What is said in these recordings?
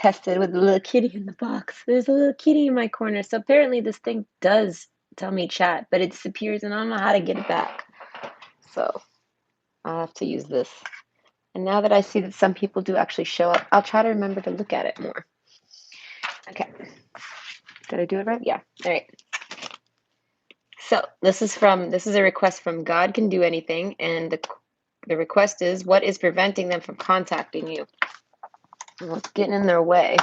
tested with the little kitty in the box. There's a little kitty in my corner. So apparently this thing does tell me chat, but it disappears and I don't know how to get it back. So I'll have to use this. And now that I see that some people do actually show up, I'll try to remember to look at it more. Okay. Did I do it right? Yeah. All right. So this is a request from God Can Do Anything, and the request is, what is preventing them from contacting you? What's getting in their way?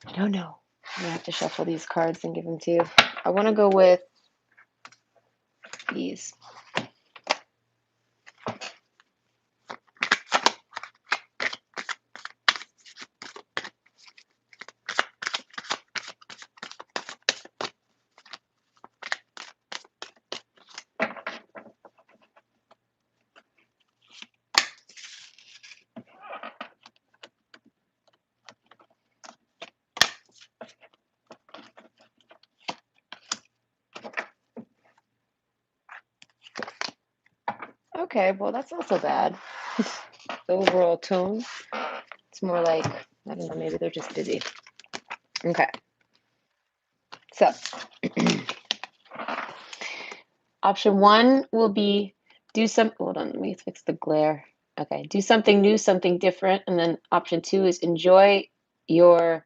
I don't know. I'm gonna have to shuffle these cards and give them to you. I want to go with these. Okay, well, that's not so bad. The overall tone, it's more like, I don't know, maybe they're just busy. Okay. So, option one will be hold on, let me fix the glare. Okay, do something new, something different. And then option two is enjoy your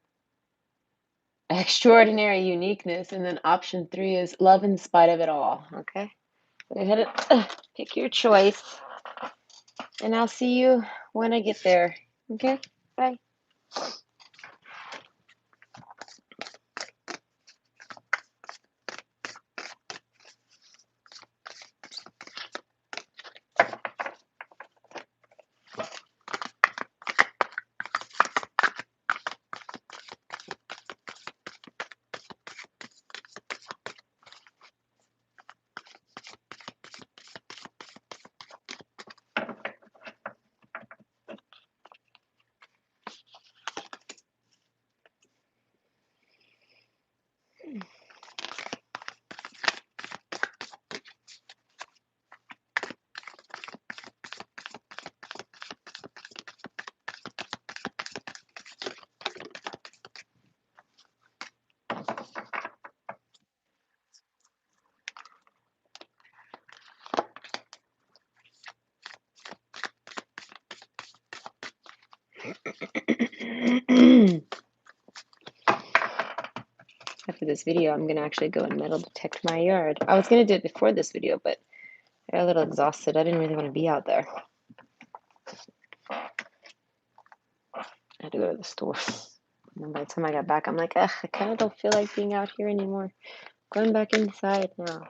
extraordinary uniqueness. And then option three is love in spite of it all. Okay, go ahead and pick your choice. And I'll see you when I get there. Okay, bye. After this video, I'm gonna actually go and metal detect my yard. I was gonna do it before this video, but I got a little exhausted. I didn't really want to be out there. I had to go to the store. And by the time I got back, I'm like, ugh, I kind of don't feel like being out here anymore. Going back inside now.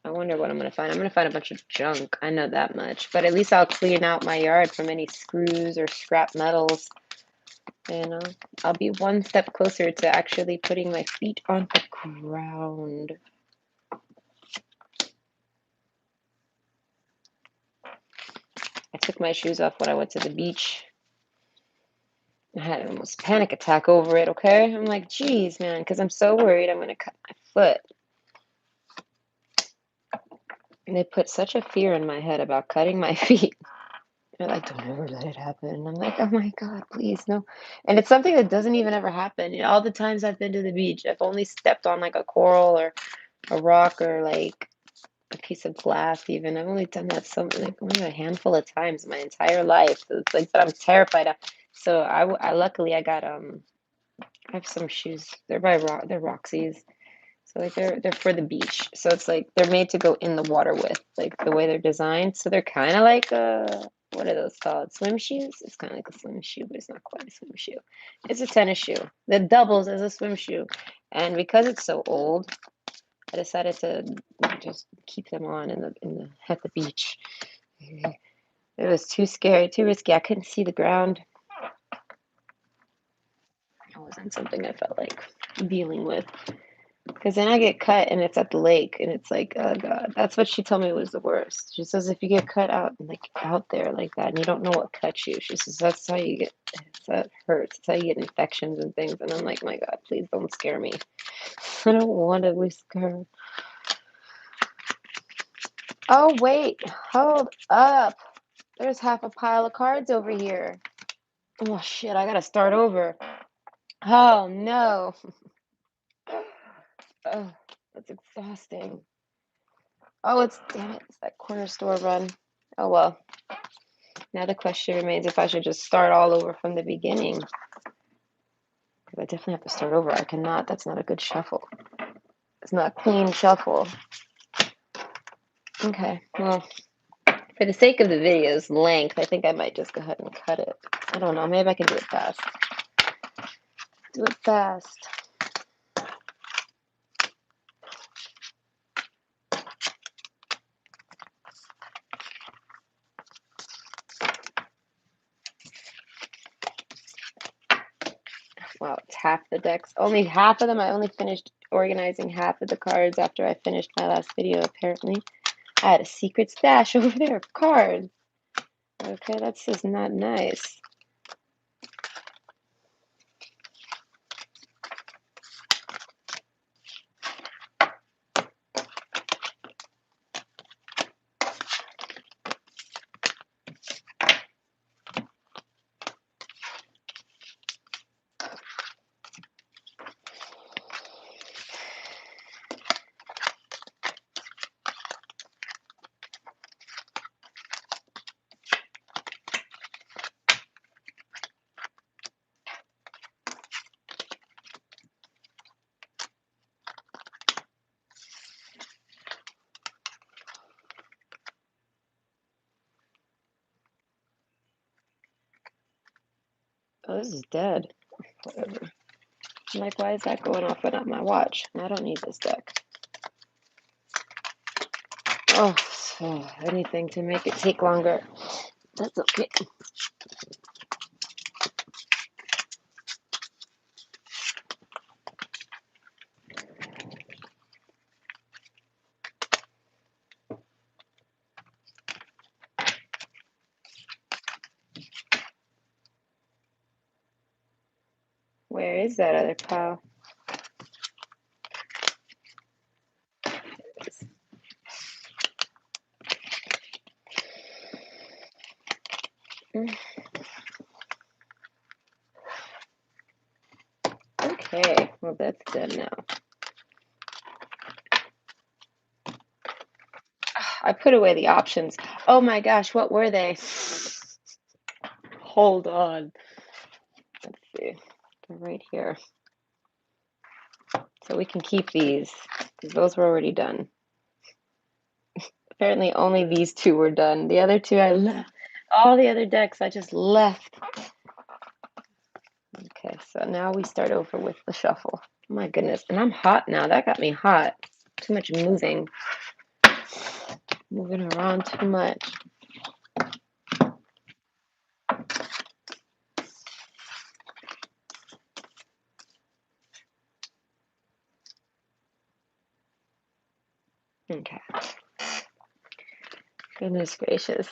I wonder what I'm gonna find. I'm gonna find a bunch of junk. I know that much. But at least I'll clean out my yard from any screws or scrap metals. You know, I'll be one step closer to actually putting my feet on the ground. I took my shoes off when I went to the beach. I had almost a panic attack over it, okay? I'm like, geez, man, because I'm so worried I'm going to cut my foot. And they put such a fear in my head about cutting my feet. They're like, don't ever let it happen. And I'm like, oh my God, please, no. And it's something that doesn't even ever happen. You know, all the times I've been to the beach, I've only stepped on like a coral or a rock or like a piece of glass even. I've only done that like only a handful of times in my entire life. So it's like that I'm terrified of. So I luckily I got I have some shoes. They're they're Roxy's. So like they're for the beach. So it's like they're made to go in the water with, like the way they're designed. So they're kind of like what are those called? Swim shoes? It's kind of like a swim shoe, but it's not quite a swim shoe. It's a tennis shoe that doubles as a swim shoe. And because it's so old, I decided to just keep them on at the beach. It was too scary, too risky. I couldn't see the ground. It wasn't something I felt like dealing with. Because then I get cut and it's at the lake and it's like, oh God, that's what she told me was the worst. She says, if you get cut out there like that and you don't know what cut you, she says, that's how you get, that hurts. That's how you get infections and things. And I'm like, my God, please don't scare me. I don't want to be scared. Oh, wait. Hold up. There's half a pile of cards over here. Oh, shit. I gotta start over. Oh, no. Oh, that's exhausting. Oh, damn it. It's that corner store run. Oh, well. Now the question remains if I should just start all over from the beginning. Because I definitely have to start over. I cannot. That's not a good shuffle. It's not a clean shuffle. Okay, well, for the sake of the video's length, I think I might just go ahead and cut it. I don't know. Maybe I can do it fast. Do it fast. Wow, it's half the decks. Only half of them. I only finished organizing half of the cards after I finished my last video, apparently. I had a secret stash over there of cards. Okay, that's just not nice. Oh, this is dead. Whatever. I'm like, why is that going off but not my watch? I don't need this deck. Oh, anything to make it take longer. That's okay. Where is that other pile? Okay, well that's done now. I put away the options. Oh my gosh, what were they? Hold on. Let's see. They're right here. So we can keep these because those were already done. Apparently only these two were done. The other two I left. All the other decks I just left. Okay, so now we start over with the shuffle. Oh my goodness, and I'm hot now. That got me hot. Too much moving. Moving around too much. Okay. Goodness gracious.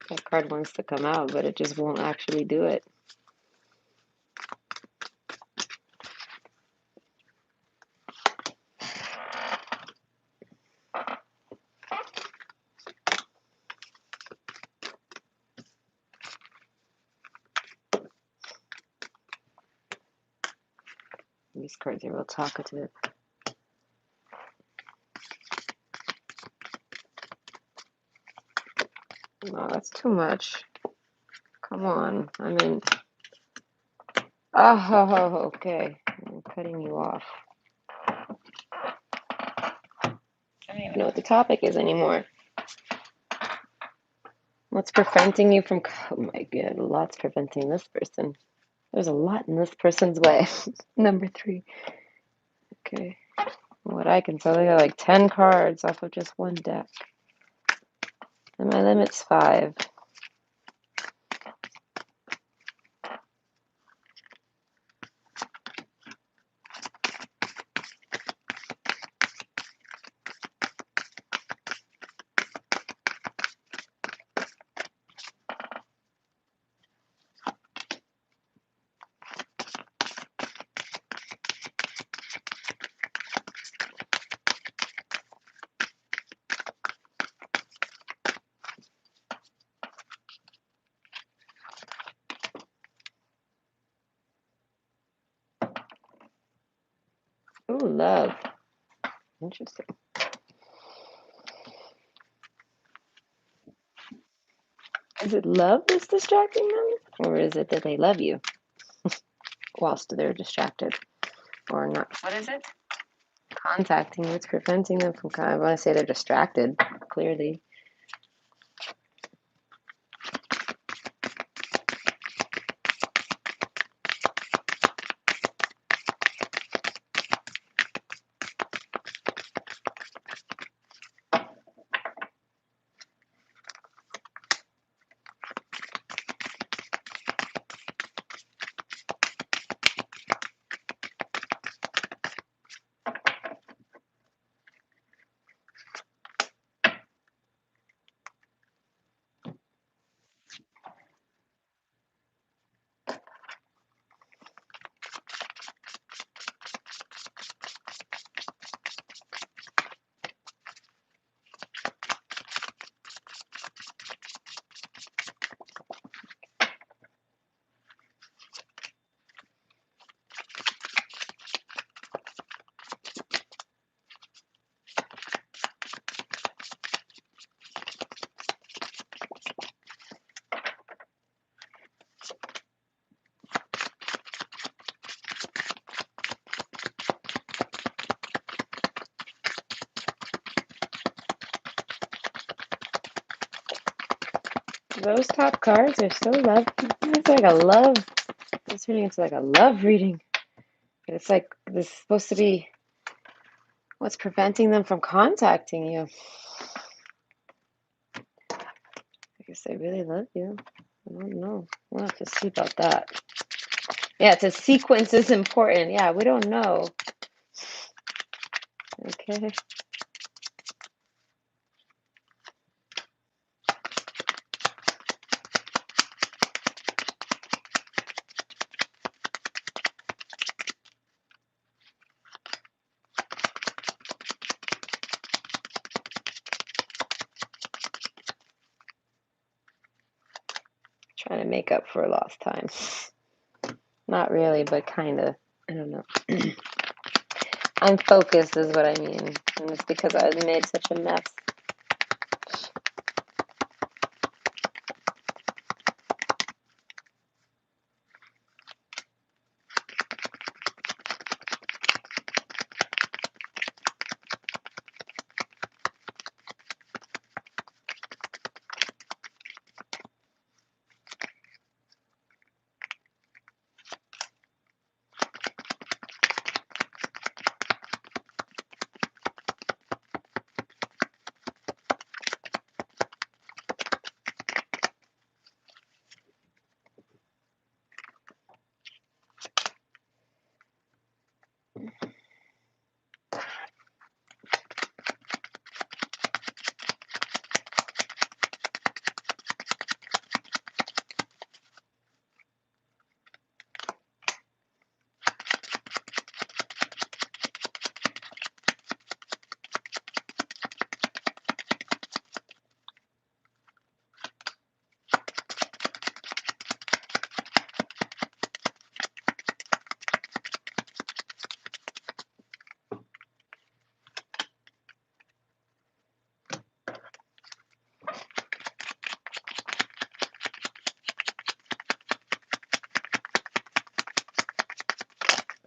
That card wants to come out, but it just won't actually do it. These cards are real talkative. No, that's too much. Come on. I mean, oh, okay. I'm cutting you off. I don't even know what the topic is anymore. What's preventing you from? Oh my god, lots preventing this person. There's a lot in this person's way. Number 3. Okay. What I can tell, I got like 10 cards off of just one deck. And my limit's 5. Ooh, love. Interesting. Is it love that's distracting them? Or is it that they love you whilst they're distracted? Or not? What is it? Contacting. What's preventing them from... I want to say they're distracted, clearly. Those top cards are so love. It's like a love. It's turning into like a love reading. It's like this is supposed to be what's preventing them from contacting you. I guess they really love you. I don't know. We'll have to see about that. Yeah, it's a sequence is important. Yeah, we don't know. Okay. Trying to make up for lost time. Not really, but kind of. I don't know. I'm focused is what I mean. And it's because I made such a mess.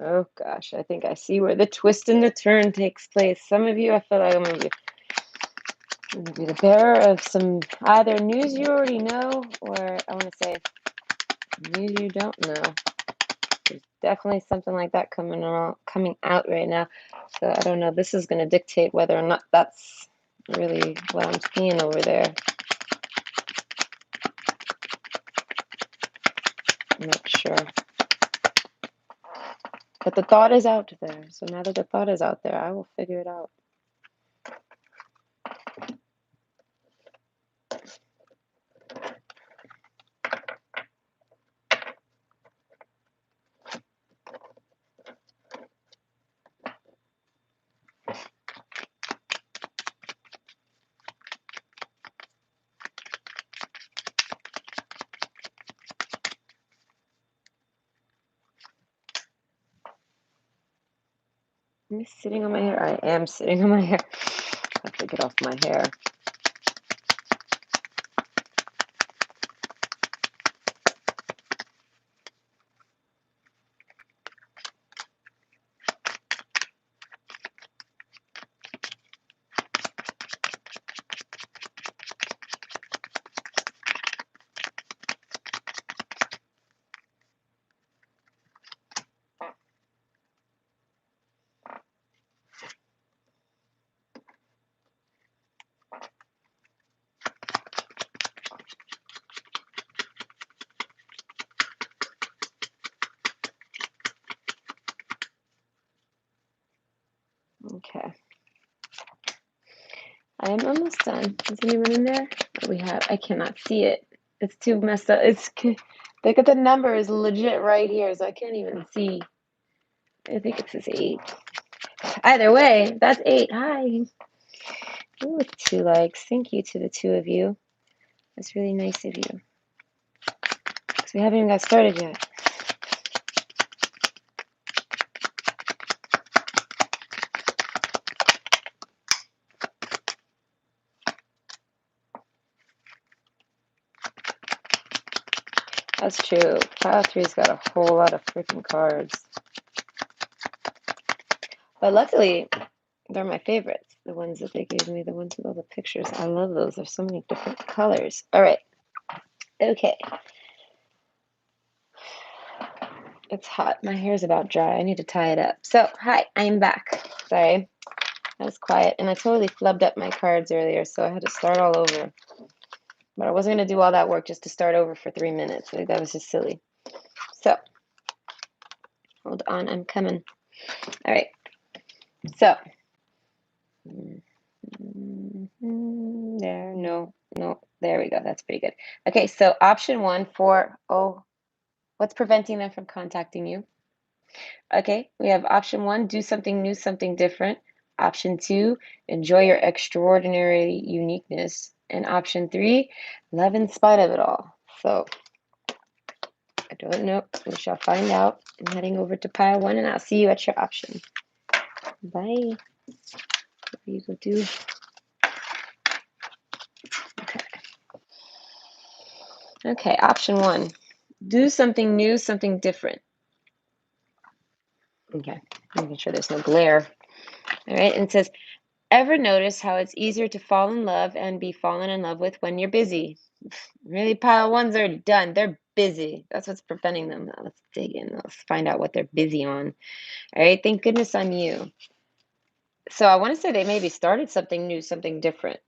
Oh gosh, I think I see where the twist and the turn takes place. Some of you, I feel like I'm gonna be the bearer of some either news you already know, or I want to say news you don't know. There's definitely something like that coming out right now. So I don't know. This is going to dictate whether or not that's really what I'm seeing over there. I'm not sure. But the thought is out there. So now that the thought is out there, I will figure it out. Am I sitting on my hair? I am sitting on my hair. I have to get off my hair. Okay. I am almost done. Is anyone in there? I cannot see it. It's too messed up. Look at the number is legit right here, so I can't even see. I think it says 8. Either way, that's 8. Hi. Ooh, 2 likes. Thank you to the 2 of you. That's really nice of you. Because we haven't even got started yet. That's true. Pile 3's got a whole lot of freaking cards. But luckily, they're my favorites. The ones that they gave me, the ones with all the pictures. I love those. There's so many different colors. All right. Okay. It's hot. My hair's about dry. I need to tie it up. So, hi, I'm back. Sorry. I was quiet, and I totally flubbed up my cards earlier, so I had to start all over. But I wasn't going to do all that work just to start over for 3 minutes. Like, that was just silly. So, hold on. I'm coming. All right. So, there. No. There we go. That's pretty good. Okay, so option 1 for, what's preventing them from contacting you? Okay, we have option 1, do something new, something different. Option 2, enjoy your extraordinary uniqueness. And option 3, love in spite of it all. So, I don't know. We shall find out. I'm heading over to pile 1, and I'll see you at your option. Bye. What you go do? Okay, option 1, do something new, something different. Okay, making sure there's no glare. All right, and it says, ever notice how it's easier to fall in love and be fallen in love with when you're busy? Really, pile 1s are done. They're busy. That's what's preventing them. Now, let's dig in. Let's find out what they're busy on. All right, thank goodness on you. So I want to say they maybe started something new, something different.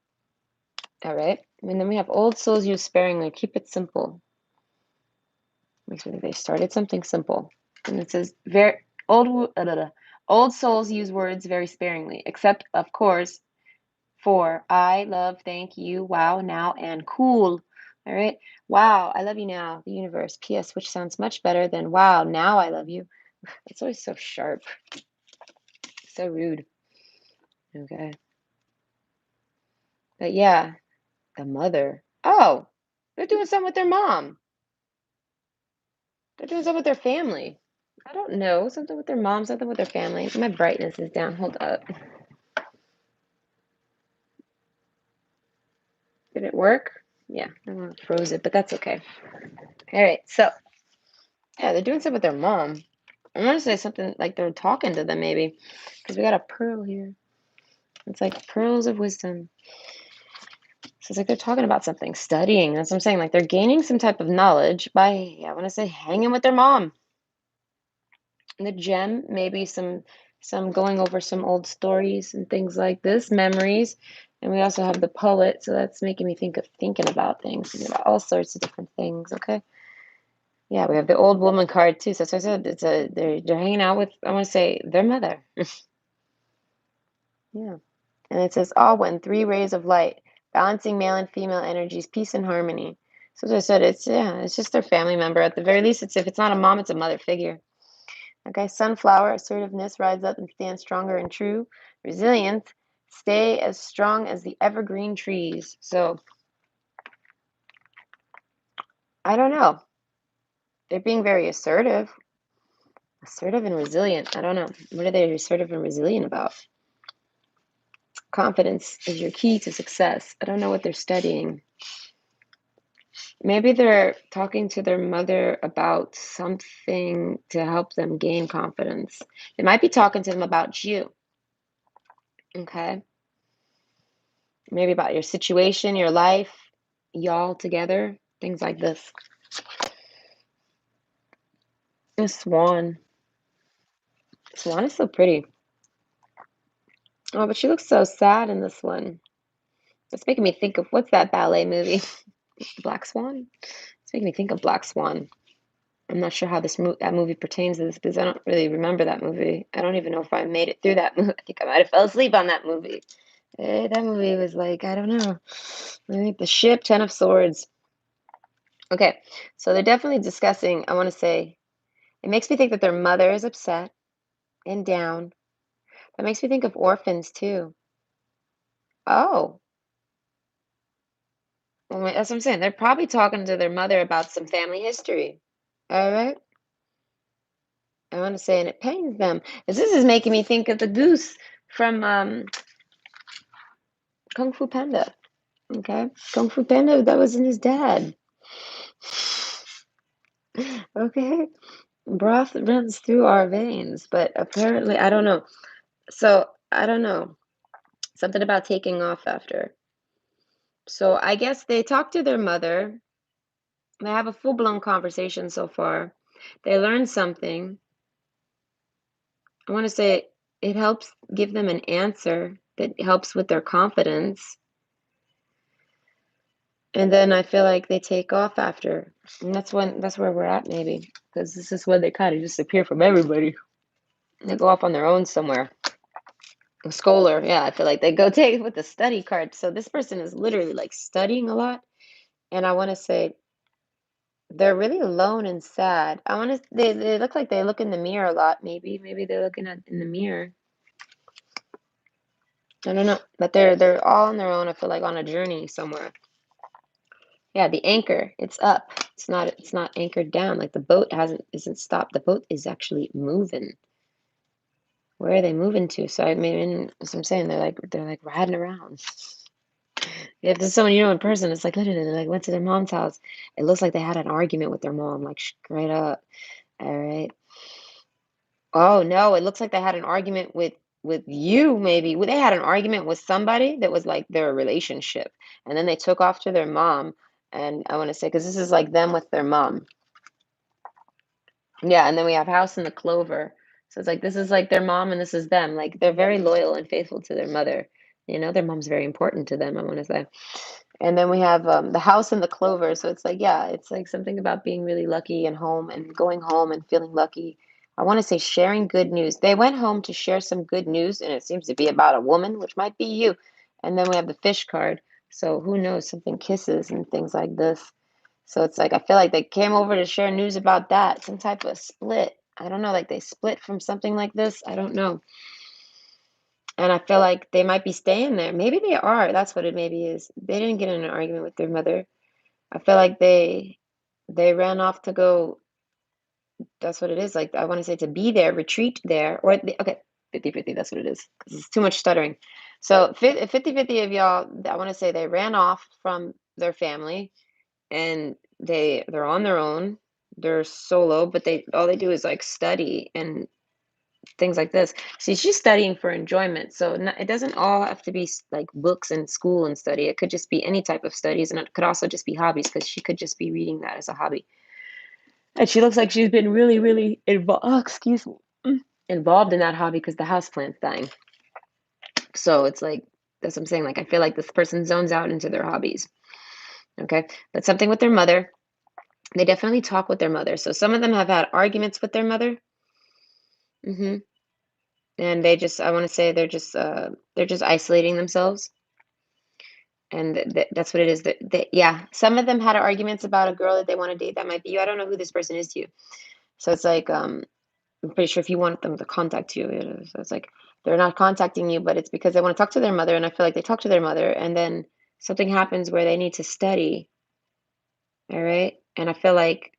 All right, and then we have old souls use sparingly. Keep it simple. Makes me think they started something simple. And it says, old souls use words very sparingly, except, of course, for I, love, thank you, wow, now, and cool. All right. Wow, I love you now, the universe. P.S., which sounds much better than wow, now I love you. It's always so sharp. So rude. Okay. But yeah, the mother. Oh, they're doing something with their mom. They're doing something with their family. I don't know. Something with their mom, something with their family. My brightness is down. Hold up. Did it work? Yeah, I froze it, but that's okay. All right, so yeah, they're doing something with their mom. I want to say something like they're talking to them, maybe, because we got a pearl here. It's like pearls of wisdom. So it's like they're talking about something, studying. That's what I'm saying. Like they're gaining some type of knowledge by, I want to say, hanging with their mom. The gem, maybe some going over some old stories and things like this, memories. And we also have the poet, so that's making me think of thinking about things, thinking about all sorts of different things. Okay. Yeah, we have the old woman card too. So that's why I said they're hanging out with, I want to say, their mother. Yeah. And it says all one, three rays of light, balancing male and female energies, peace and harmony. So as I said, it's yeah, it's just their family member. At the very least, it's if it's not a mom, it's a mother figure. Okay, sunflower, assertiveness, rise up and stand stronger and true. Resilience, stay as strong as the evergreen trees. So I don't know. They're being very assertive. Assertive and resilient. I don't know. What are they assertive and resilient about? Confidence is your key to success. I don't know what they're studying. Maybe they're talking to their mother about something to help them gain confidence. They might be talking to them about you, okay? Maybe about your situation, your life, y'all together, things like this. A swan. Swan is so pretty. Oh, but she looks so sad in this one. It's making me think of what's that ballet movie? Black Swan? It's making me think of Black Swan. I'm not sure how that movie pertains to this because I don't really remember that movie. I don't even know if I made it through that movie. I think I might have fell asleep on that movie. That movie was like, I don't know. I think the ship, Ten of Swords. Okay, so they're definitely discussing, I want to say, it makes me think that their mother is upset and down. That makes me think of orphans too. Oh, well, that's what I'm saying. They're probably talking to their mother about some family history. All right. I want to say, and it pains them. This is making me think of the goose from Kung Fu Panda. Okay. Kung Fu Panda, that wasn't his dad. Okay. Broth runs through our veins, but apparently, I don't know. So, I don't know. Something about taking off after. So, I guess they talk to their mother. They have a full-blown conversation so far. They learn something. I want to say it helps give them an answer that helps with their confidence. And then I feel like they take off after. And that's where we're at maybe. Because this is when they kind of disappear from everybody. They go off on their own somewhere. A scholar, yeah, I feel like they go take with the study card. So this person is literally like studying a lot. And I want to say they're really alone and sad. I want to they look like they look in the mirror a lot, maybe. Maybe they're looking at in the mirror. I don't know. But they're all on their own, I feel like on a journey somewhere. Yeah, the anchor, it's up. It's not anchored down. Like the boat isn't stopped. The boat is actually moving. Where are they moving to? So I mean, as I'm saying, they're like riding around. If there's someone you know in person, it's like literally they like went to their mom's house. It looks like they had an argument with their mom, like straight up. All right. Oh no, it looks like they had an argument with you, maybe. Well, they had an argument with somebody that was like their relationship, and then they took off to their mom. And I want to say, because this is like them with their mom. Yeah, and then we have House and the Clover. So it's like this is like their mom and this is them. Like they're very loyal and faithful to their mother. Their mom's very important to them, I want to say. And then we have the House and the Clover. So it's like, yeah, it's like something about being really lucky and home and going home and feeling lucky. I want to say sharing good news. They went home to share some good news, and it seems to be about a woman, which might be you. And then we have the fish card. So who knows, something kisses and things like this. So it's like I feel like they came over to share news about that, some type of split. I don't know, like they split from something like this. I don't know. And I feel like they might be staying there. Maybe they are. That's what it maybe is. They didn't get in an argument with their mother. I feel like they ran off to go. That's what it is. Like I want to say to be there, retreat there, okay, 50-50. That's what it is because it's too much stuttering. So 50-50 of y'all, I want to say they ran off from their family and they're on their own. They're solo, but they all they do is like study and things like this. See, she's studying for enjoyment, so it doesn't all have to be like books and school and study. It could just be any type of studies, and it could also just be hobbies because she could just be reading that as a hobby. And she looks like she's been really, really involved. Oh, excuse me. involved in that hobby because the house plant's dying. So it's like, that's what I'm saying. Like, I feel like this person zones out into their hobbies. Okay. But something with their mother, they definitely talk with their mother. So some of them have had arguments with their mother. Hmm. And they just, I want to say they're just isolating themselves. And that's what it is. Yeah, some of them had arguments about a girl that they want to date. That might be you. I don't know who this person is to you. So it's like, I'm pretty sure if you want them to contact you, so it's like they're not contacting you, but it's because they want to talk to their mother. And I feel like they talk to their mother, and then something happens where they need to study. All right, and I feel like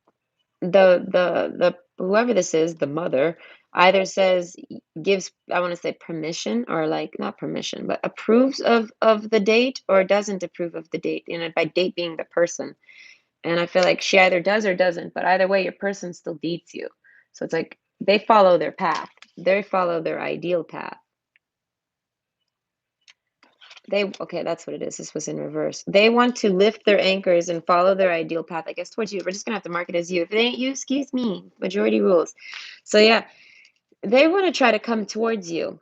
the whoever this is, the mother, either says gives, I want to say, permission, or like not permission, but approves of the date, or doesn't approve of the date. You know, by date being the person. And I feel like she either does or doesn't, but either way, your person still dates you. So it's like they follow their path. They follow their ideal path. Okay, that's what it is. This was in reverse. They want to lift their anchors and follow their ideal path, I guess, towards you. We're just gonna have to mark it as you. If it ain't you, excuse me. Majority rules. So yeah, they want to try to come towards you.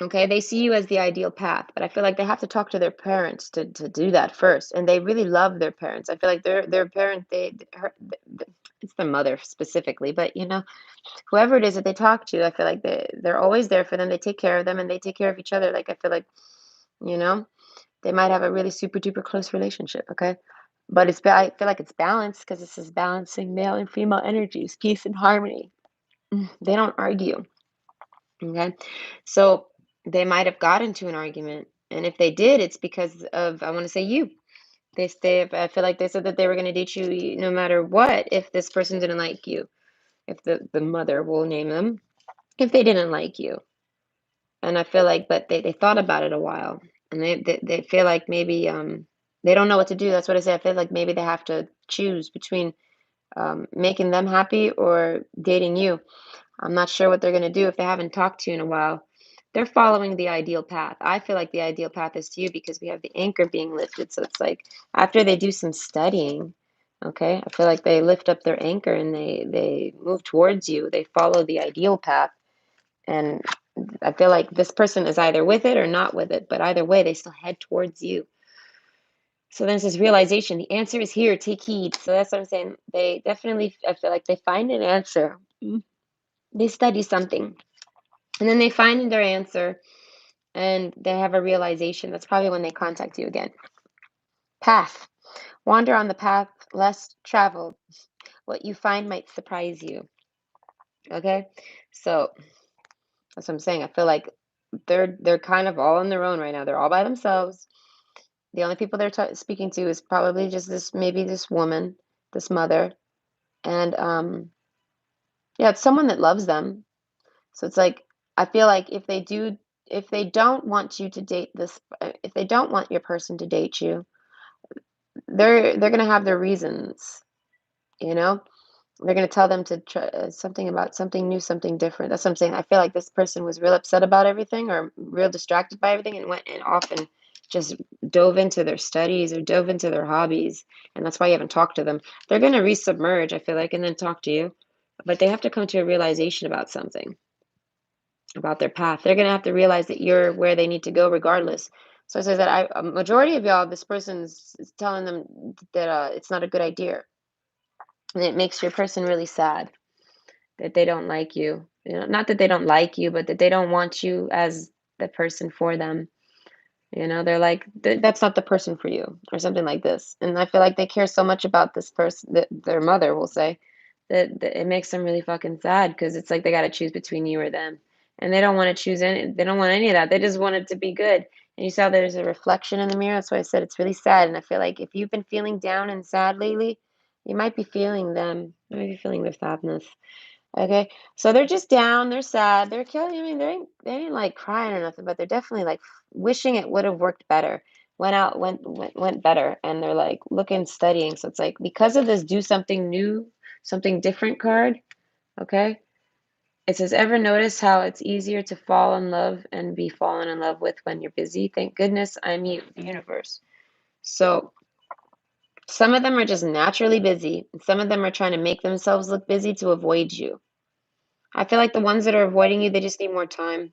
Okay, they see you as the ideal path, but I feel like they have to talk to their parents to do that first. And they really love their parents. I feel like their parent, it's their mother specifically, but whoever it is that they talk to, I feel like they're always there for them. They take care of them and they take care of each other. Like I feel like, you know, they might have a really super duper close relationship, okay? But I feel like it's balanced because this is balancing male and female energies, peace and harmony. They don't argue, okay? So they might have got into an argument, and if they did, it's because of, I want to say, you. I feel like they said that they were going to date you no matter what if this person didn't like you. If the mother, will name them, if they didn't like you. And I feel like, but they thought about it a while, and they feel like maybe they don't know what to do. That's what I say. I feel like maybe they have to choose between making them happy or dating you. I'm not sure what they're gonna do if they haven't talked to you in a while. They're following the ideal path. I feel like the ideal path is to you because we have the anchor being lifted. So it's like after they do some studying, okay, I feel like they lift up their anchor and they move towards you. They follow the ideal path. And I feel like this person is either with it or not with it, but either way, they still head towards you. So there's this realization the answer is here, take heed. So that's what I'm saying. They definitely, I feel like they find an answer. They study something, and then they find their answer, and they have a realization. That's probably when they contact you again. Path. Wander on the path less traveled. What you find might surprise you. Okay? So that's what I'm saying. I feel like they're kind of all on their own right now. They're all by themselves. The only people they're speaking to is probably just maybe this woman, this mother, and yeah, it's someone that loves them. So it's like I feel like if they don't want you to date if they don't want your person to date you, they're gonna have their reasons, you know. They're gonna tell them to try something about something new, something different. That's what I'm saying. I feel like this person was real upset about everything or real distracted by everything and went and off and just dove into their studies or dove into their hobbies. And that's why you haven't talked to them. They're gonna resubmerge, I feel like, and then talk to you. But they have to come to a realization about something, about their path. They're gonna have to realize that you're where they need to go regardless. So I says that a majority of y'all, this person's is telling them that it's not a good idea. And it makes your person really sad that they don't like you. You know, not that they don't like you, but that they don't want you as the person for them. You know, they're like, That's not the person for you," or something like this. And I feel like they care so much about this person, that their mother will say, that it makes them really fucking sad because it's like they got to choose between you or them. And they don't want to choose any, they don't want any of that. They just want it to be good. And you saw there's a reflection in the mirror. That's why I said it's really sad. And I feel like if you've been feeling down and sad lately, you might be feeling them. You might be feeling their sadness. Okay, so they're just down, they're sad, they're killing. I mean, they ain't like crying or nothing, but they're definitely like wishing it would have worked better, went better, and they're like looking, studying. So it's like because of this, do something new, something different card. Okay, it says, ever notice how it's easier to fall in love and be fallen in love with when you're busy? Thank goodness I'm you, the universe. So some of them are just naturally busy, and some of them are trying to make themselves look busy to avoid you. I feel like the ones that are avoiding you, they just need more time.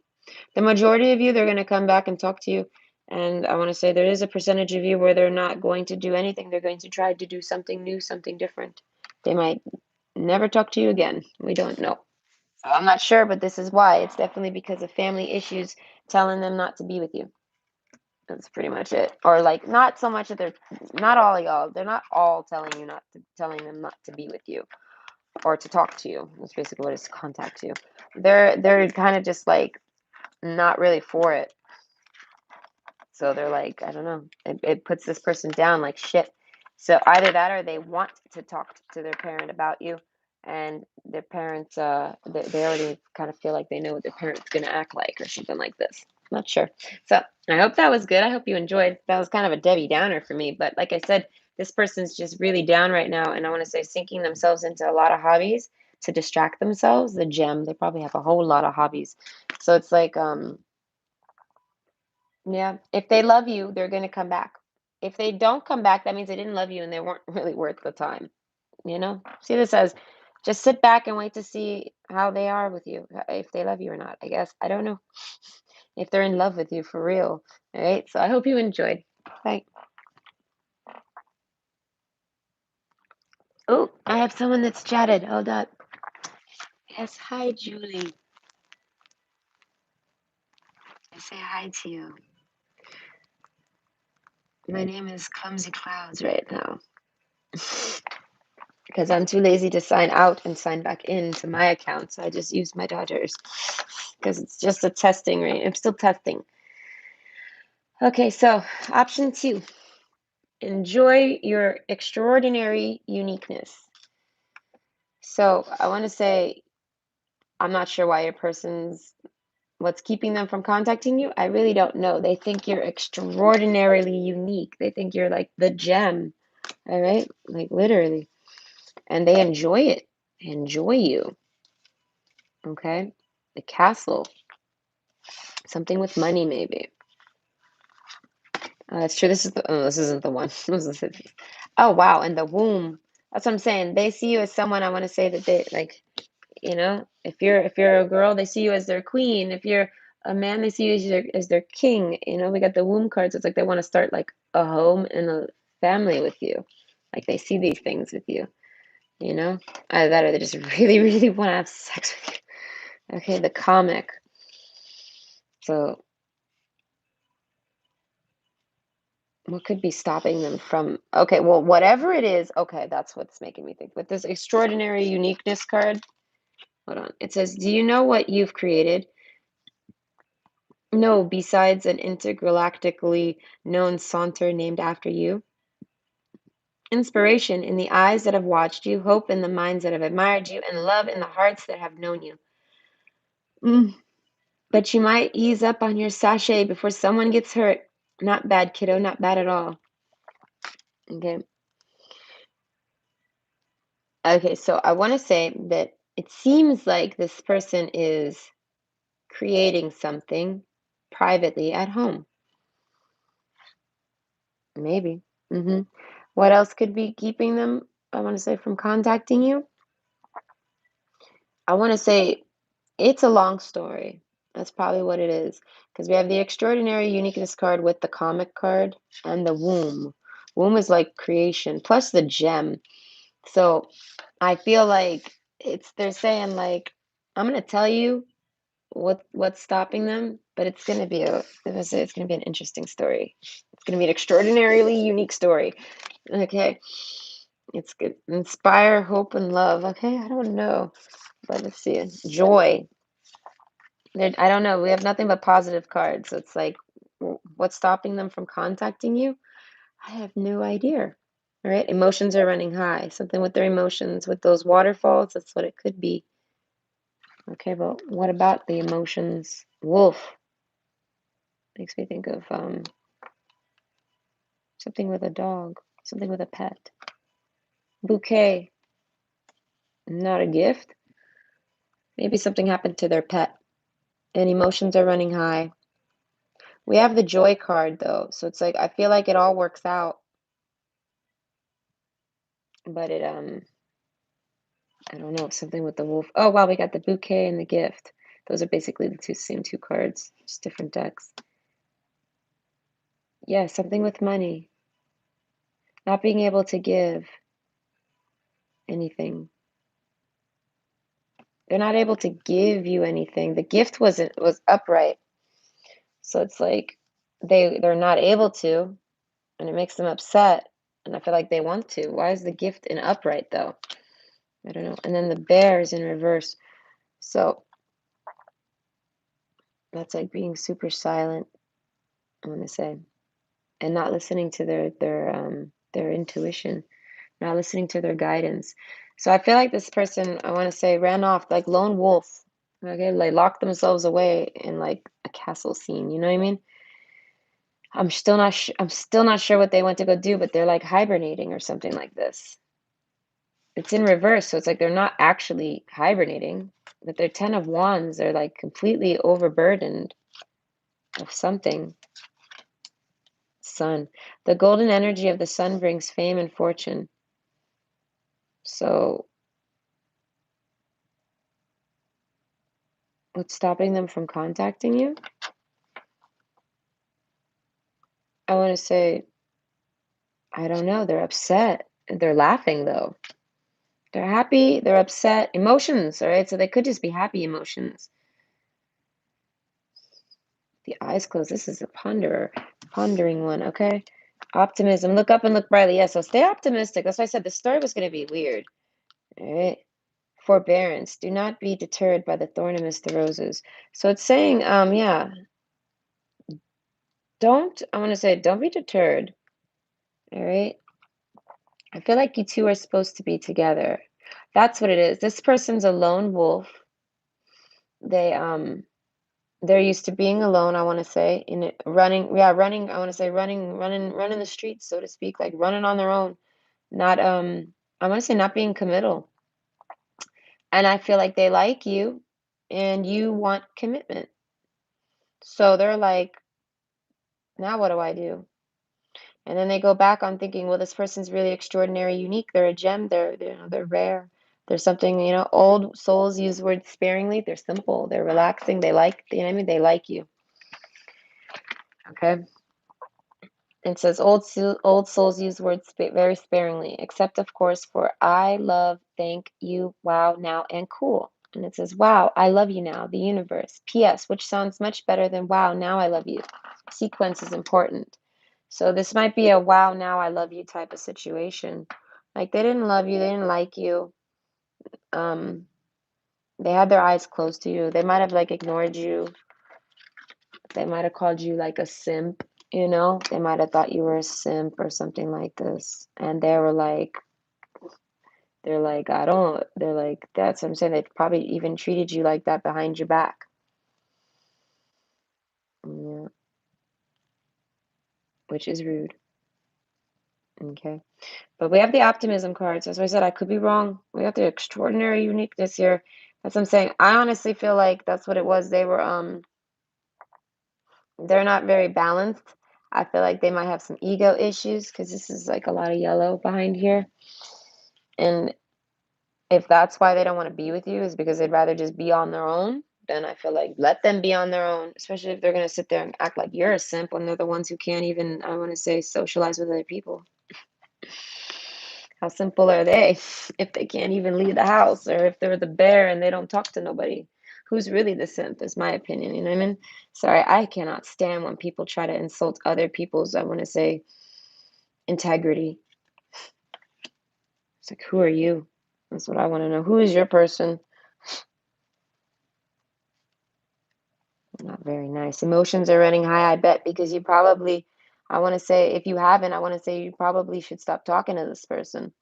The majority of you, they're going to come back and talk to you. And I want to say there is a percentage of you where they're not going to do anything. They're going to try to do something new, something different. They might never talk to you again. We don't know. So I'm not sure, but this is why. It's definitely because of family issues telling them not to be with you. That's pretty much it. Or like not so much that they're not all of y'all. They're not all telling them not to be with you or to talk to you. That's basically what it's contact you. They're kind of just like not really for it. So they're like, I don't know. It puts this person down like shit. So either that or they want to talk to their parent about you, and their parents, they already kind of feel like they know what their parent's gonna act like or something like this. Not sure. So I hope that was good. I hope you enjoyed. That was kind of a Debbie Downer for me, but like I said, this person's just really down right now, and I want to say sinking themselves into a lot of hobbies to distract themselves. The gem, they probably have a whole lot of hobbies. So it's like, yeah, if they love you, they're gonna come back. If they don't come back, that means they didn't love you and they weren't really worth the time, you know? See this as just sit back and wait to see how they are with you, if they love you or not, I guess. I don't know if they're in love with you for real. All right. So I hope you enjoyed. Bye. Oh, I have someone that's chatted. Hold up. Yes, hi, Julie. I say hi to you. My name is Clumsy Clouds right now. Because I'm too lazy to sign out and sign back in to my account. So I just use my daughter's because it's just a testing, right? I'm still testing. Okay, so option 2, enjoy your extraordinary uniqueness. So I want to say, I'm not sure why your person's, what's keeping them from contacting you. I really don't know. They think you're extraordinarily unique. They think you're like the gem, all right? Like literally. And they enjoy it, they enjoy you, okay? The castle. Something with money, maybe. That's true. This is the, oh, this isn't the one. This is it. Oh, wow. And the womb. That's what I'm saying. They see you as someone, I want to say that they like, if you're a girl, they see you as their queen. If you're a man, they see you as their king. We got the womb cards. It's like they want to start like a home and a family with you. Like they see these things with you, you know? Either that or they just really, really want to have sex with you. Okay, the comic. So what could be stopping them from, okay, well, whatever it is, okay, that's what's making me think. With this extraordinary uniqueness card, hold on. It says, do you know what you've created? No, besides an intergalactically known saunter named after you. Inspiration in the eyes that have watched you, hope in the minds that have admired you, and love in the hearts that have known you. Mm. But you might ease up on your sachet before someone gets hurt. Not bad, kiddo, not bad at all. Okay. Okay, so I want to say that it seems like this person is creating something privately at home. Maybe. What else could be keeping them, I want to say, from contacting you? I want to say it's a long story. That's probably what it is. Because we have the extraordinary uniqueness card with the comic card and the womb. Womb is like creation plus the gem. So I feel like they're saying like, I'm gonna tell you what's stopping them, but it's gonna be an interesting story. It's gonna be an extraordinarily unique story. Okay. It's good. Inspire, hope, and love. Okay, I don't know. But let's see. Joy. I don't know. We have nothing but positive cards. So it's like, what's stopping them from contacting you? I have no idea. All right. Emotions are running high. Something with their emotions, with those waterfalls. That's what it could be. Okay, but what about the emotions? Wolf makes me think of something with a dog, something with a pet. Bouquet, not a gift. Maybe something happened to their pet and emotions are running high. We have the joy card though, so it's like I feel like it all works out, but I don't know, something with the wolf. Oh, wow, we got the bouquet and the gift. Those are basically the same two cards, just different decks. Yeah, something with money. Not being able to give anything. They're not able to give you anything. The gift was upright. So it's like they're not able to, and it makes them upset. And I feel like they want to. Why is the gift in upright though? I don't know. And then the bear is in reverse. So that's like being super silent, I want to say, and not listening to their intuition, not listening to their guidance. So I feel like this person, I want to say, ran off like lone wolf. Okay, like locked themselves away in like a castle scene. You know what I mean? I'm still not sure what they went to go do, but they're like hibernating or something like this. It's in reverse, so it's like they're not actually hibernating, but they're 10 of wands. They're like completely overburdened of something. Sun. The golden energy of the sun brings fame and fortune. So what's stopping them from contacting you? I want to say, I don't know. They're upset. They're laughing though. They're happy, they're upset. Emotions, all right? So they could just be happy emotions. The eyes closed. This is a pondering one, okay? Optimism. Look up and look brightly. Yeah, so stay optimistic. That's why I said the story was going to be weird. All right. Forbearance. Do not be deterred by the thorn amidst the roses. So it's saying, yeah, I want to say, don't be deterred. All right. I feel like you two are supposed to be together. That's what it is. This person's a lone wolf. They, they're used to being alone, I want to say, in it, running, yeah, running, I want to say running the streets, so to speak, like running on their own, not, I want to say not being committal. And I feel like they like you and you want commitment. So they're like, now what do I do? And then they go back on thinking, well, this person's really extraordinary, unique. They're a gem. They're rare. They're something, old souls use words sparingly. They're simple. They're relaxing. They like, you know what I mean? They like you. Okay. It says old souls use words very sparingly, except of course for I love, thank you, wow, now, and cool. And it says, wow, I love you now, the universe. P.S., which sounds much better than wow, now I love you. Sequence is important. So this might be a wow, now I love you type of situation. Like they didn't love you, they didn't like you. Um, they had their eyes closed to you. They might have like ignored you. They might have called you like a simp, They might have thought you were a simp or something like this. And they're like, that's what I'm saying. They probably even treated you like that behind your back. Yeah, which is rude. Okay. But we have the optimism cards. As I said, I could be wrong. We have the extraordinary uniqueness here. That's what I'm saying. I honestly feel like that's what it was. They're not very balanced. I feel like they might have some ego issues because this is like a lot of yellow behind here. And if that's why they don't want to be with you is because they'd rather just be on their own, then I feel like let them be on their own, especially if they're going to sit there and act like you're a simp when they're the ones who can't even, I want to say, socialize with other people. How simple are they if they can't even leave the house or if they're the bear and they don't talk to nobody? Who's really the simp, is my opinion. You know what I mean? Sorry, I cannot stand when people try to insult other people's, I want to say, integrity. It's like, who are you? That's what I want to know. Who is your person? Not very nice. Emotions are running high, I bet, because you probably, I want to say, if you haven't, I want to say you probably should stop talking to this person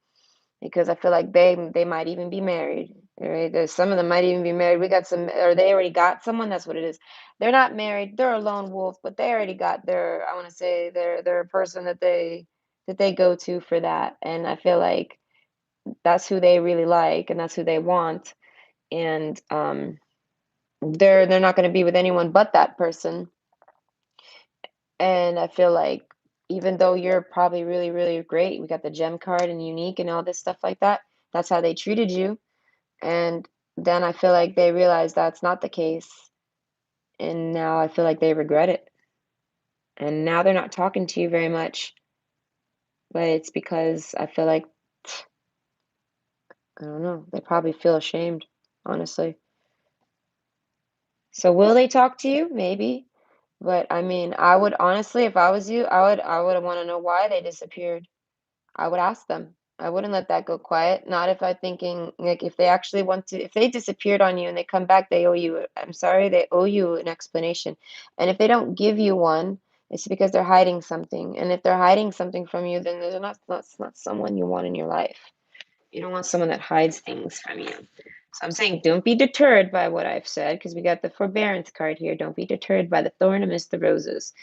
because I feel like they might even be married. Right? There's some of them might even be married. We got some, or they already got someone. That's what it is. They're not married. They're a lone wolf, but they already got their. I want to say their person that they go to for that, and I feel like that's who they really like, and that's who they want, and they're not going to be with anyone but that person. And I feel like even though you're probably really, really great, we got the gem card and unique and all this stuff like that, that's how they treated you. And then I feel like they realize that's not the case. And now I feel like they regret it. And now they're not talking to you very much. But it's because I feel like, I don't know, they probably feel ashamed, honestly. So will they talk to you? Maybe. But I mean, I would honestly, if I was you, I would want to know why they disappeared. I would ask them. I wouldn't let that go quiet. Not if I'm thinking like if they actually want to, if they disappeared on you and they come back, they owe you. I'm sorry, they owe you an explanation. And if they don't give you one, it's because they're hiding something. And if they're hiding something from you, then they're not someone you want in your life. You don't want someone that hides things from you. So I'm saying don't be deterred by what I've said because we got the forbearance card here. Don't be deterred by the thorn amidst the roses.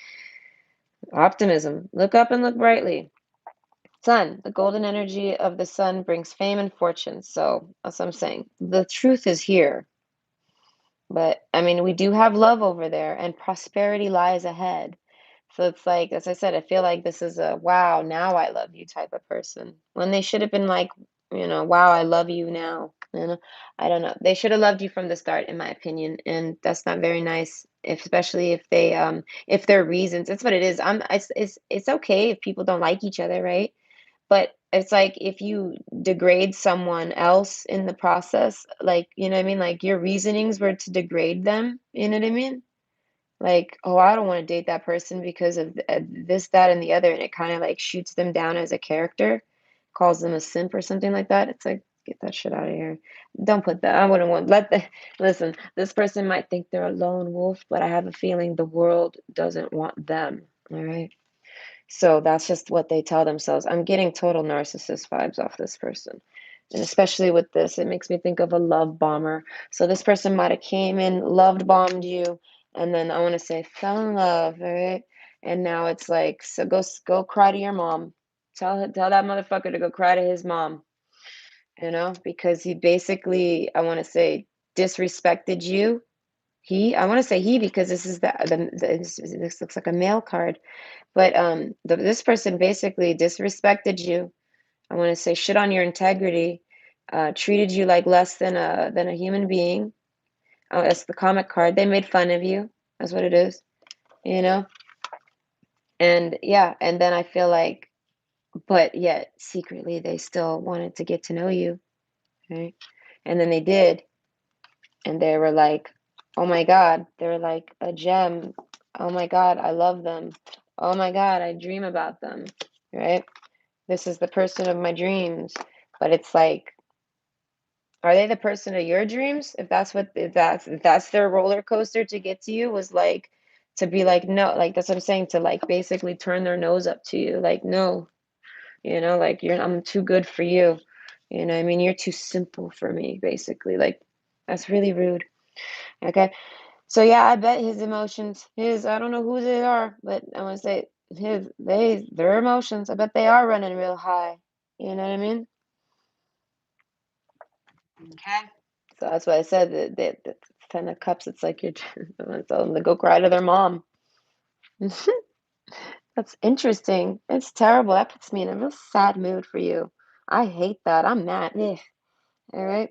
Optimism. Look up and look brightly. Sun, the golden energy of the sun brings fame and fortune. So that's what I'm saying. The truth is here. But I mean, we do have love over there and prosperity lies ahead. So it's like, as I said, I feel like this is a wow, now I love you type of person. When they should have been like, wow, I love you now. I don't know. They should have loved you from the start, in my opinion, and that's not very nice. Especially if their reasons, that's what it is. It's okay if people don't like each other, right? But it's like if you degrade someone else in the process, like, you know what I mean? Like your reasonings were to degrade them, you know what I mean? Like, oh, I don't want to date that person because of this, that, and the other. And it kind of like shoots them down as a character, calls them a simp or something like that. It's like, get that shit out of here. Don't put that. I wouldn't want, listen, this person might think they're a lone wolf, but I have a feeling the world doesn't want them. All right. So that's just what they tell themselves. I'm getting total narcissist vibes off this person. And especially with this, it makes me think of a love bomber. So this person might have came in, loved bombed you, and then I want to say fell in love, all right? And now it's like, so go cry to your mom. Tell that motherfucker to go cry to his mom, because he basically, I want to say, disrespected you. I want to say he because this is this looks like a male card, but this person basically disrespected you. I want to say shit on your integrity, treated you like less than a human being. That's the comic card. They made fun of you. That's what it is, you know. And yeah, and then I feel like, but yet secretly they still wanted to get to know you, right? And then they did, and they were like, oh my God, they're like a gem. Oh my God, I love them. Oh my God, I dream about them, right? This is the person of my dreams. But it's like, are they the person of your dreams? If that's their roller coaster to get to you, was like to be like, no, like that's what I'm saying, to like basically turn their nose up to you. Like, no, like I'm too good for you. I mean, you're too simple for me, basically. Like, that's really rude. Okay. So yeah, I bet his emotions, I don't know who they are, but I want to say their emotions, I bet they are running real high. You know what I mean? Okay. So that's why I said that 10 of Cups, it's like you're telling them to go cry to their mom. That's interesting. It's terrible. That puts me in a real sad mood for you. I hate that. I'm mad. Ugh. All right.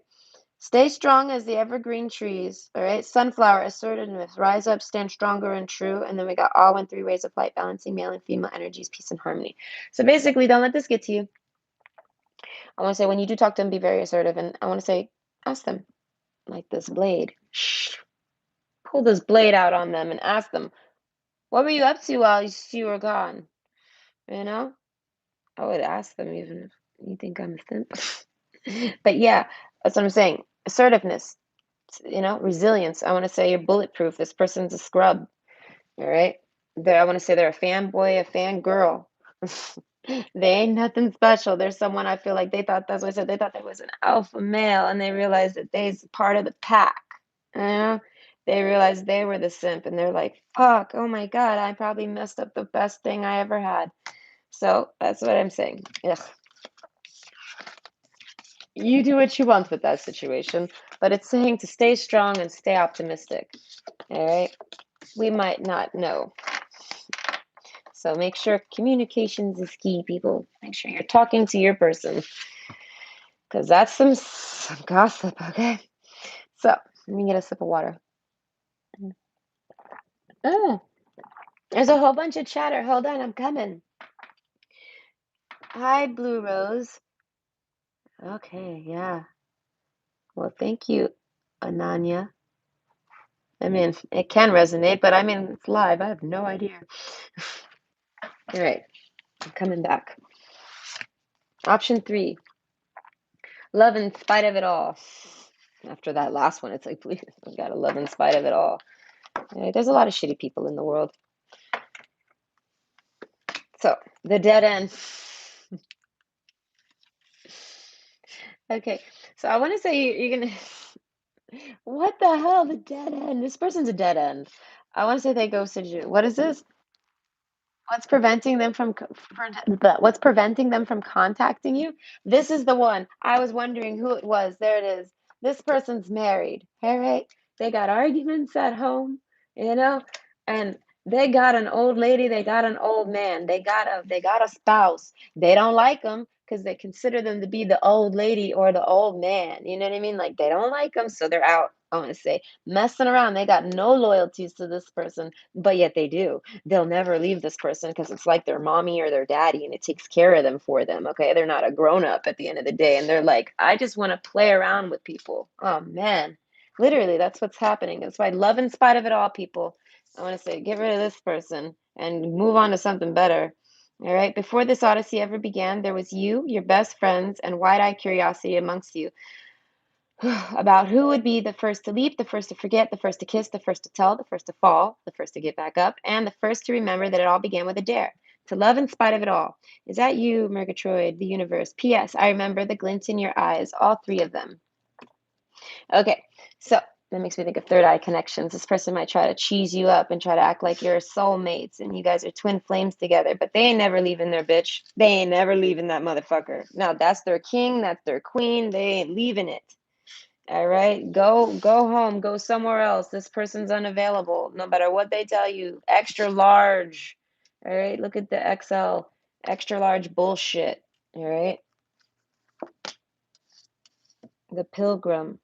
Stay strong as the evergreen trees. All right. Sunflower, assertiveness. Rise up, stand stronger and true. And then we got all in 3 ways of light, balancing male and female energies, peace and harmony. So basically, don't let this get to you. I want to say when you do talk to them, be very assertive. And I want to say, ask them, like this blade. Shh. Pull this blade out on them and ask them, what were you up to while you were gone? You know? I would ask them even if you think I'm a simp. But yeah, that's what I'm saying. Assertiveness, resilience. I want to say you're bulletproof. This person's a scrub. All right. I want to say they're a fanboy, a fangirl. They ain't nothing special. There's someone I feel like that's what I said. They thought there was an alpha male and they realized that they's part of the pack. You know? They realized they were the simp and they're like, fuck, oh my God, I probably messed up the best thing I ever had. So that's what I'm saying. Ugh. You do what you want with that situation, but it's saying to stay strong and stay optimistic. All right. We might not know. So make sure communications is key, people. Make sure you're talking to your person because that's some some gossip, okay? So, let me get a sip of water. Oh, there's a whole bunch of chatter. Hold on, I'm coming. Hi, Blue Rose. Okay, yeah. Well, thank you, Ananya. I mean, it can resonate, but I mean, it's live. I have no idea. All right, I'm coming back. Option 3, love in spite of it all. After that last one, it's like, please, I gotta love in spite of it all. All right, there's a lot of shitty people in the world. So, the dead end. Okay, so I want to say you're gonna. What the hell? The dead end. This person's a dead end. I want to say they ghosted you. What is this? What's preventing them from contacting you? This is the one. I was wondering who it was. There it is. This person's married. All right. They got arguments at home, you know, and they got an old lady, they got an old man, they got a spouse. They don't like them because they consider them to be the old lady or the old man. You know what I mean? Like they don't like them, so they're out. I want to say messing around. They got no loyalties to this person, but yet they do. They'll never leave this person because it's like their mommy or their daddy and it takes care of them for them. Okay. They're not a grown up at the end of the day. And they're like, I just want to play around with people. Oh, man. Literally, that's what's happening. That's why love in spite of it all, people. I want to say, get rid of this person and move on to something better. All right. Before this odyssey ever began, there was you, your best friends, and wide eyed curiosity amongst you about who would be the first to leap, the first to forget, the first to kiss, the first to tell, the first to fall, the first to get back up, and the first to remember that it all began with a dare. To love in spite of it all. Is that you, Murgatroyd, the universe? P.S. I remember the glint in your eyes, all three of them. Okay, so that makes me think of third eye connections. This person might try to cheese you up and try to act like you're soulmates and you guys are twin flames together, but they ain't never leaving their bitch. They ain't never leaving that motherfucker. Now, that's their king, that's their queen. They ain't leaving it. All right, go home, go somewhere else. This person's unavailable, no matter what they tell you. Extra large. All right, look at the XL, extra large bullshit. All right, the pilgrim.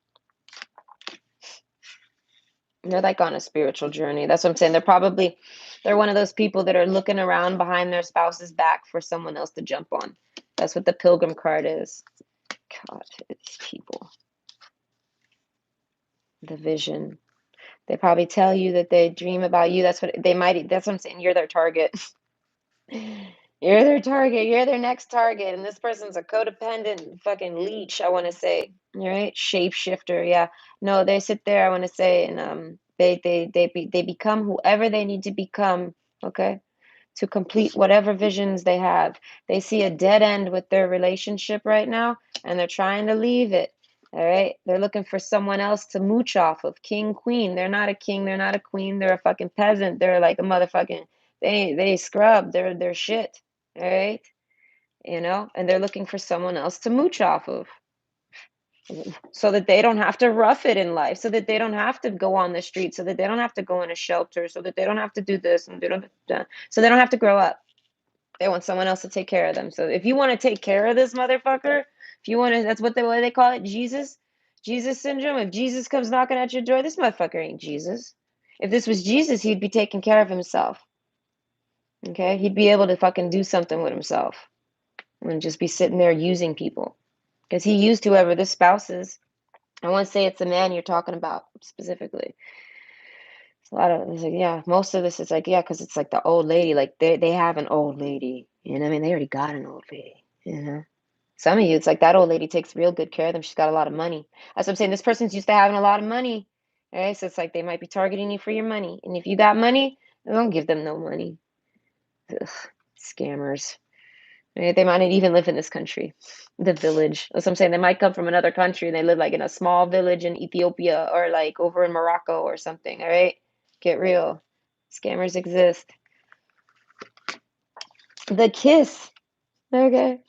They're like on a spiritual journey. That's what I'm saying. They're one of those people that are looking around behind their spouse's back for someone else to jump on. That's what the pilgrim card is. God, it's people. The vision. They probably tell you that they dream about you. That's what I'm saying. You're their target. You're their target. You're their next target. And this person's a codependent fucking leech, I want to say. All right? Shapeshifter. Yeah. No, they sit there, I want to say, and they become whoever they need to become, okay? To complete whatever visions they have. They see a dead end with their relationship right now, and they're trying to leave it. All right. They're looking for someone else to mooch off of. King, queen. They're not a king. They're not a queen. They're a fucking peasant. They're like a motherfucking. They scrub. They're shit. All right. And they're looking for someone else to mooch off of, so that they don't have to rough it in life, so that they don't have to go on the street, so that they don't have to go in a shelter, so that they don't have to do this and so they don't have to grow up. They want someone else to take care of them. So if you want to take care of this motherfucker, if you want to, that's what they call it, Jesus syndrome. If Jesus comes knocking at your door, this motherfucker ain't Jesus. If this was Jesus, he'd be taking care of himself. Okay, he'd be able to fucking do something with himself and just be sitting there using people because he used whoever this spouse is. I want to say it's the man you're talking about specifically. It's a lot of it's like, yeah, most of this is like, yeah, because it's like the old lady, like they have an old lady. You know what I mean? They already got an old lady, you know. Some of you, it's like that old lady takes real good care of them. She's got a lot of money. That's what I'm saying. This person's used to having a lot of money. All right. So it's like they might be targeting you for your money. And if you got money, don't give them no money. Ugh, scammers. Right? They might not even live in this country. The village. That's what I'm saying. They might come from another country and they live like in a small village in Ethiopia or like over in Morocco or something. All right. Get real. Scammers exist. The kiss. Okay.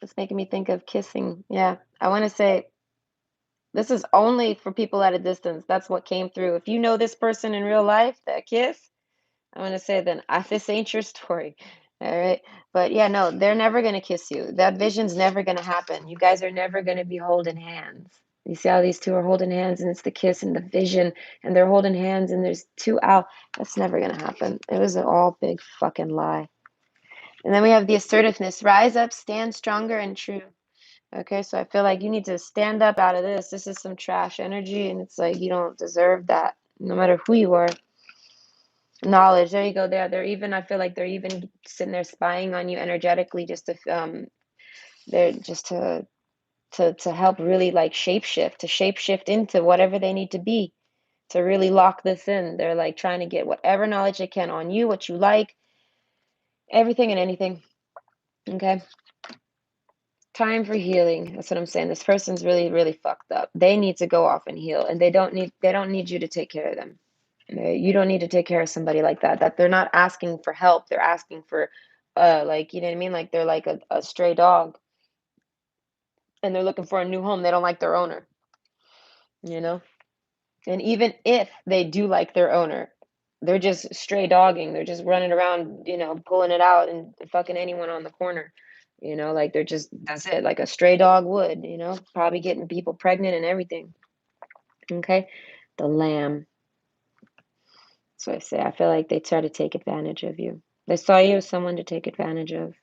It's making me think of kissing. Yeah. I want to say this is only for people at a distance. That's what came through. If you know this person in real life, that kiss, I want to say then this ain't your story. All right. But yeah, no, they're never going to kiss you. That vision's never going to happen. You guys are never going to be holding hands. You see how these two are holding hands and it's the kiss and the vision and they're holding hands and there's two out. That's never gonna happen. It was an all big fucking lie. And then we have the assertiveness. Rise up, stand stronger and true. Okay, so I feel like you need to stand up out of this. This is some trash energy, and it's like you don't deserve that, no matter who you are. Knowledge, there you go. They're even. I feel like they're even sitting there spying on you energetically, just to they're just to help really like shapeshift into whatever they need to be to really lock this in. They're like trying to get whatever knowledge they can on you, what you like, everything and anything. Okay. Time for healing. That's what I'm saying. This person's really, really fucked up. They need to go off and heal, and they don't need you to take care of them. You don't need to take care of somebody like that. That they're not asking for help. They're asking for, like you know what I mean. Like they're like a stray dog, and they're looking for a new home. They don't like their owner. You know. And even if they do like their owner, they're just stray dogging. They're just running around, pulling it out and fucking anyone on the corner. Like they're just, that's it, like a stray dog would, probably getting people pregnant and everything. Okay. The lamb. So I say, I feel like they try to take advantage of you. They saw you as someone to take advantage of.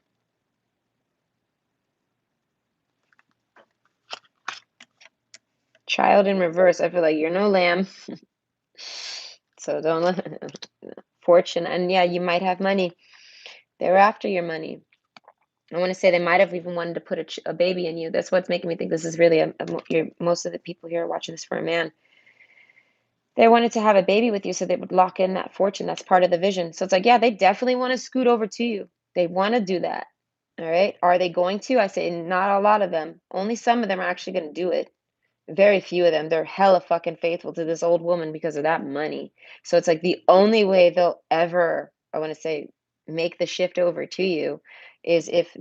Child in reverse. I feel like you're no lamb. So don't let fortune. And yeah, you might have money. They're after your money. I want to say they might have even wanted to put a baby in you. That's what's making me think this is really most of the people here are watching this for a man. They wanted to have a baby with you so they would lock in that fortune. That's part of the vision. So it's like, yeah, they definitely want to scoot over to you. They want to do that. All right. Are they going to? I say not a lot of them. Only some of them are actually going to do it. Very few of them. They're hella fucking faithful to this old woman because of that money. So it's like the only way they'll ever, I want to say, make the shift over to you is if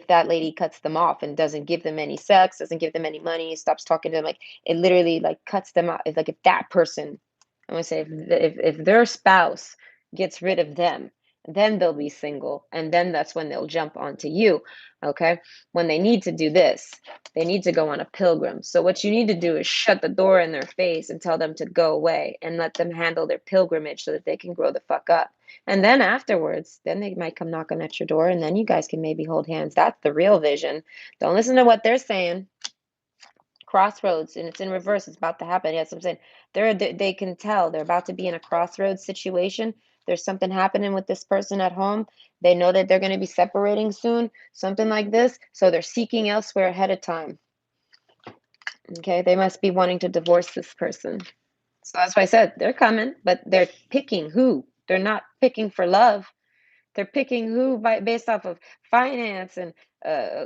that lady cuts them off and doesn't give them any sex, doesn't give them any money, stops talking to them, like it literally like cuts them out. It's like if that person, I want to say, if their spouse gets rid of them, then they'll be single, and then that's when they'll jump onto you. Okay, when they need to do this, they need to go on a pilgrim. So what you need to do is shut the door in their face and tell them to go away and let them handle their pilgrimage so that they can grow the fuck up. And then afterwards, then they might come knocking at your door, and then you guys can maybe hold hands. That's the real vision. Don't listen to what they're saying. Crossroads, and it's in reverse. It's about to happen. Yes, I'm saying they can tell they're about to be in a crossroads situation. There's something happening with this person at home. They know that they're going to be separating soon, something like this. So they're seeking elsewhere ahead of time. Okay, they must be wanting to divorce this person. So that's why I said they're coming, but they're picking who. They're not picking for love. They're picking who based off of finance and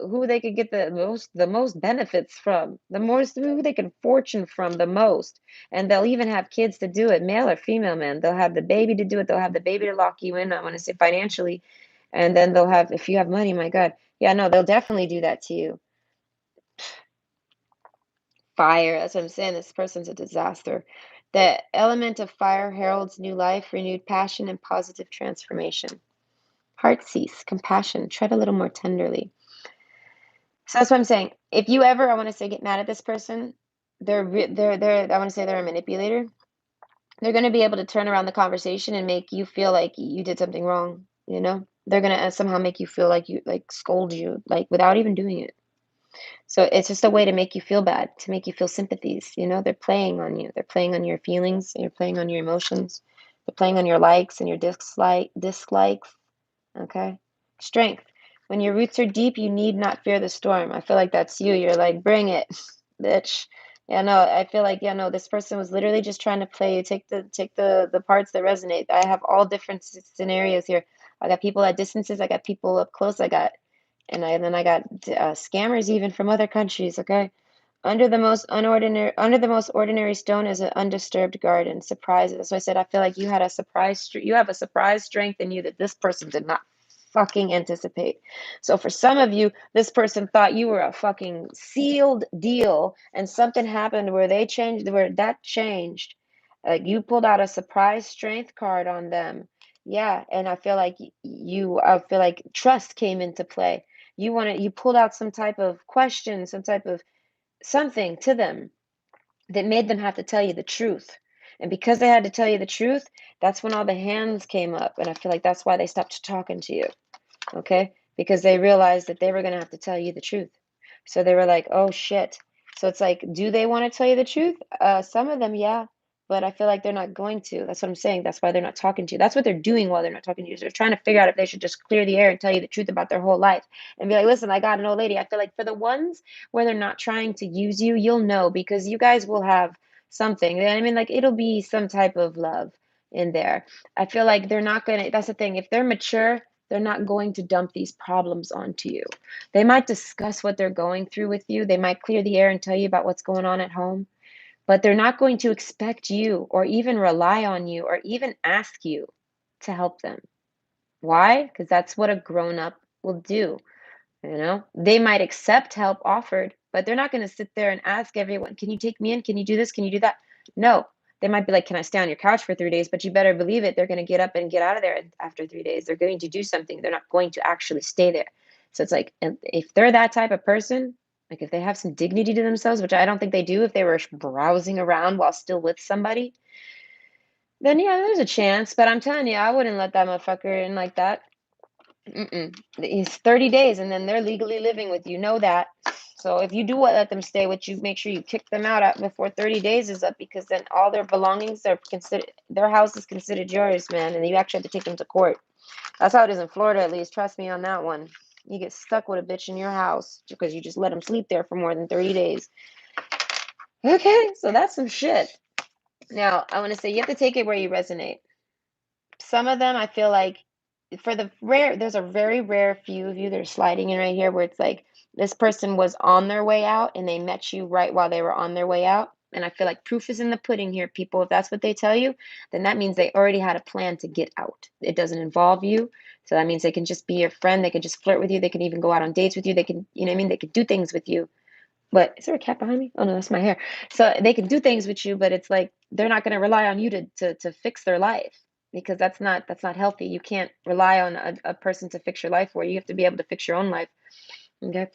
who they could get the most benefits from, the most who they can fortune from the most, and they'll even have kids to do it, male or female. Man, they'll have the baby to do it. They'll have the baby to lock you in. I want to say financially, and then they'll have, if you have money, my God, yeah, no, they'll definitely do that to you. Fire. That's what I'm saying. This person's a disaster. The element of fire heralds new life, renewed passion, and positive transformation. Heart cease, compassion, tread a little more tenderly. So that's what I'm saying. If you ever, I want to say, get mad at this person, they're. I want to say they're a manipulator. They're going to be able to turn around the conversation and make you feel like you did something wrong. They're going to somehow make you feel like you like scold you, like without even doing it. So it's just a way to make you feel bad, to make you feel sympathies. They're playing on you. They're playing on your feelings. They're playing on your emotions. They're playing on your likes and your dislikes. Okay. Strength. When your roots are deep, you need not fear the storm. I feel like that's you. You're like, bring it, bitch. Yeah, no, I feel like, yeah, no, this person was literally just trying to play you. Take the parts that resonate. I have all different scenarios here. I got people at distances. I got people up close. And then I got scammers even from other countries. Okay. Under the most ordinary stone is an undisturbed garden. Surprises. So I said I feel like you have a surprise strength in you that this person did not fucking anticipate. So for some of you, this person thought you were a fucking sealed deal, and something happened where that changed. Like you pulled out a surprise strength card on them. Yeah, and I feel like trust came into play. You pulled out some type of question, some type of something to them that made them have to tell you the truth. And because they had to tell you the truth, that's when all the hands came up. And I feel like that's why they stopped talking to you. Okay? Because they realized that they were going to have to tell you the truth. So they were like, oh shit. So it's like, do they want to tell you the truth? Some of them, yeah. But I feel like they're not going to. That's what I'm saying. That's why they're not talking to you. That's what they're doing while they're not talking to you. So they're trying to figure out if they should just clear the air and tell you the truth about their whole life and be like, listen, I got an old lady. I feel like for the ones where they're not trying to use you, you'll know because you guys will have something. I mean, like it'll be some type of love in there. I feel like they're not going to, that's the thing. If they're mature, they're not going to dump these problems onto you. They might discuss what they're going through with you. They might clear the air and tell you about what's going on at home, but they're not going to expect you or even rely on you or even ask you to help them. Why? Because that's what a grown up will do. You know, they might accept help offered, but they're not going to sit there and ask everyone, can you take me in? Can you do this? Can you do that? No, they might be like, can I stay on your couch for 3 days? But you better believe it. They're going to get up and get out of there after 3 days. They're going to do something. They're not going to actually stay there. So it's like, if they're that type of person, like if they have some dignity to themselves, which I don't think they do if they were browsing around while still with somebody, then yeah, there's a chance. But I'm telling you, I wouldn't let that motherfucker in like that. Mm-mm. It's 30 days and then they're legally living with you. Know that. So if you do let them stay with you, make sure you kick them out before 30 days is up because then all their belongings are considered, their house is considered yours, man. And you actually have to take them to court. That's how it is in Florida, at least. Trust me on that one. You get stuck with a bitch in your house because you just let them sleep there for more than 30 days. Okay, so that's some shit. Now, I want to say you have to take it where you resonate. Some of them, I feel like for the rare, there's a very rare few of you that are sliding in right here where it's like this person was on their way out and they met you right while they were on their way out. And I feel like proof is in the pudding here, people. If that's what they tell you, then that means they already had a plan to get out. It doesn't involve you. So that means they can just be your friend. They can just flirt with you. They can even go out on dates with you. They can, you know what I mean? They could do things with you. But is there a cat behind me? Oh no, that's my hair. So they can do things with you, but it's like they're not going to rely on you to fix their life because that's not healthy. You can't rely on a person to fix your life for you. You have to be able to fix your own life. Okay.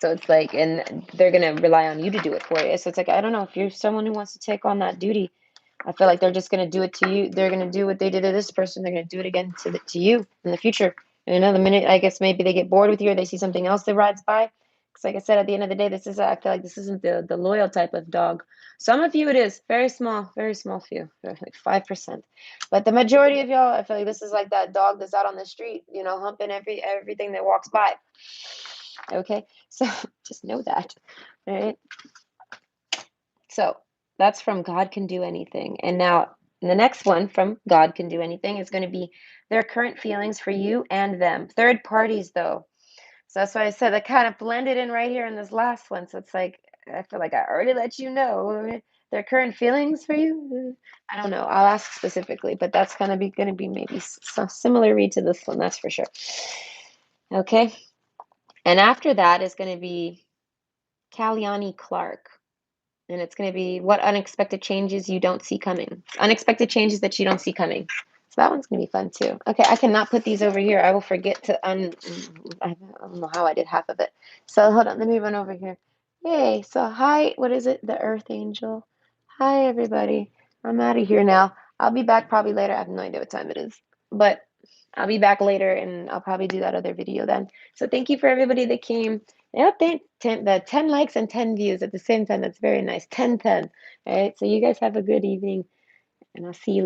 So it's like, and they're going to rely on you to do it for you. So it's like, I don't know if you're someone who wants to take on that duty. I feel like they're just going to do it to you. They're going to do what they did to this person. They're going to do it again to you in the future. And another minute, I guess maybe they get bored with you or they see something else that rides by. Because like I said, at the end of the day, I feel like this isn't the loyal type of dog. Some of you it is very small few, like 5%. But the majority of y'all, I feel like this is like that dog that's out on the street, humping everything that walks by. Okay, so just know that, right? So that's from God Can Do Anything. And now the next one from God Can Do Anything is going to be their current feelings for you and them. Third parties, though. So that's why I said I kind of blended in right here in this last one. So it's like, I feel like I already let you know their current feelings for you. I don't know. I'll ask specifically, but that's going to be maybe some similar read to this one. That's for sure. Okay. And after that is going to be Kalyani Clark. And it's going to be what unexpected changes you don't see coming. Unexpected changes that you don't see coming. So that one's going to be fun too. Okay, I cannot put these over here. I will forget to I don't know how I did half of it. So hold on, let me run over here. Yay, so hi, what is it? The Earth Angel. Hi, everybody. I'm out of here now. I'll be back probably later. I have no idea what time it is. But I'll be back later and I'll probably do that other video then. So thank you for everybody that came. Yep, 10 likes and 10 views at the same time. That's very nice. 10, 10. All right. So you guys have a good evening and I'll see you later.